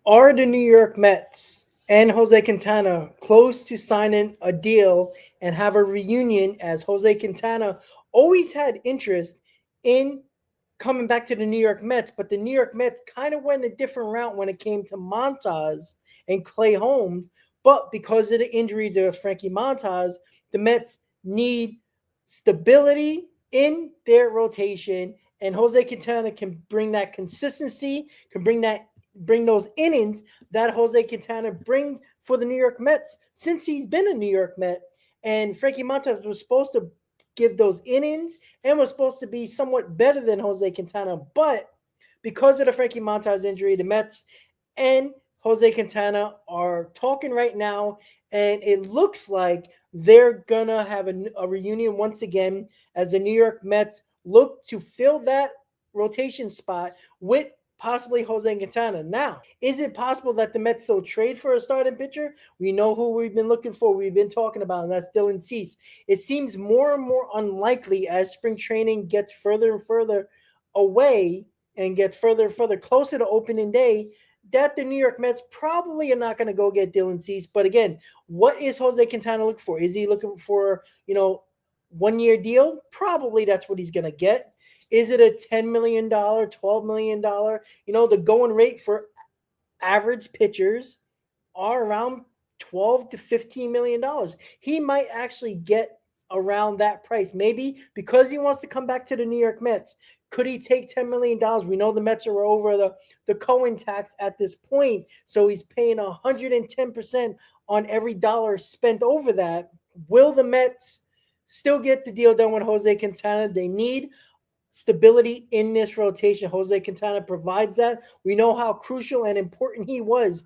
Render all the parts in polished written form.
Are the New York Mets and Jose Quintana close to signing a deal and have a reunion, as Jose Quintana always had interest in coming back to the New York Mets, but the New York Mets kind of went a different route when it came to Montas and Clay Holmes. But because of the injury to Frankie Montas, the Mets need stability in their rotation, and Jose Quintana can bring that consistency, can bring those innings that Jose Quintana bring for the New York Mets since he's been a New York Met. And Frankie Montas was supposed to give those innings and was supposed to be somewhat better than Jose Quintana. But because of the Frankie Montas injury, the Mets and Jose Quintana are talking right now, and it looks like they're gonna have a reunion once again as the New York Mets look to fill that rotation spot with possibly Jose Quintana. Now, is it possible that the Mets still trade for a starting pitcher? We know who we've been looking for. We've been talking about, and that's Dylan Cease. It seems more and more unlikely as spring training gets further and further away and gets further and further closer to opening day, that the New York Mets probably are not going to go get Dylan Cease. But again, what is Jose Quintana looking for? Is he looking for, 1 year deal? Probably that's what he's going to get. Is it a $10 million, $12 million? The going rate for average pitchers are around $12 to $15 million. He might actually get around that price. Maybe because he wants to come back to the New York Mets. Could he take $10 million? We know the Mets are over the Cohen tax at this point, so he's paying 110% on every dollar spent over that. Will the Mets still get the deal done with Jose Quintana? They need stability in this rotation. Jose Quintana provides that. We know how crucial and important he was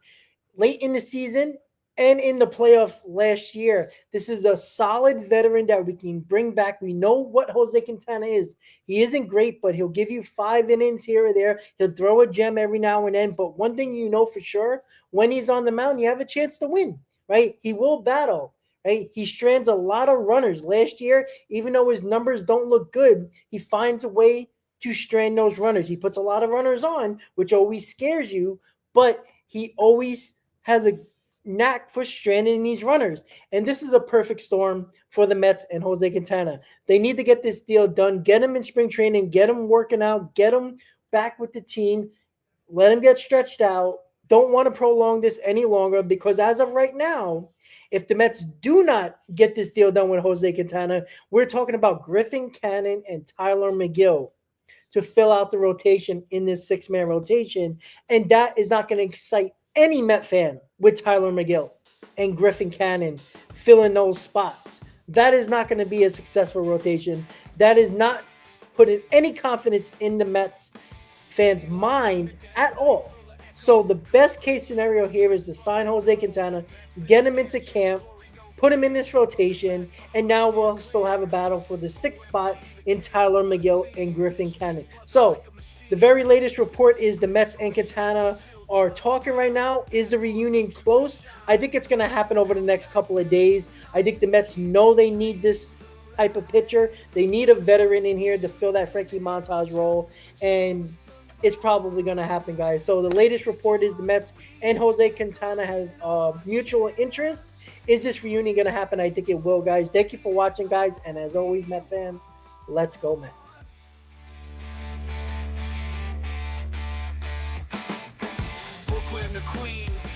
late in the season and in the playoffs last year. This is a solid veteran that we can bring back. We know what Jose Quintana is. He isn't great, but he'll give you 5 innings here or there. He'll throw a gem every now and then. But one thing you know for sure, when he's on the mound, you have a chance to win, right? He will battle. Right? He strands a lot of runners. Last year, even though his numbers don't look good, he finds a way to strand those runners. He puts a lot of runners on, which always scares you, but he always has a knack for stranding these runners. And this is a perfect storm for the Mets and Jose Quintana. They need to get this deal done, get him in spring training, get him working out, get him back with the team, let him get stretched out. Don't want to prolong this any longer because as of right now, if the Mets do not get this deal done with Jose Quintana, we're talking about Griffin Cannon and Tyler McGill to fill out the rotation in this 6-man rotation. And that is not going to excite any Met fan with Tyler McGill and Griffin Cannon filling those spots. That is not going to be a successful rotation. That is not putting any confidence in the Mets fans' minds at all. So the best case scenario here is to sign Jose Quintana, get him into camp, put him in this rotation, and now we'll still have a battle for the 6th spot in Tyler McGill and Griffin Cannon. So the very latest report is the Mets and Quintana are talking right now. Is the reunion close? I think it's going to happen over the next couple of days. I think the Mets know they need this type of pitcher. They need a veteran in here to fill that Frankie Montas role, and it's probably going to happen, guys. So the latest report is the Mets and Jose Quintana have mutual interest. Is this reunion going to happen? I think it will, guys. Thank you for watching, guys. And as always, Met fans, let's go Mets. Brooklyn to Queens.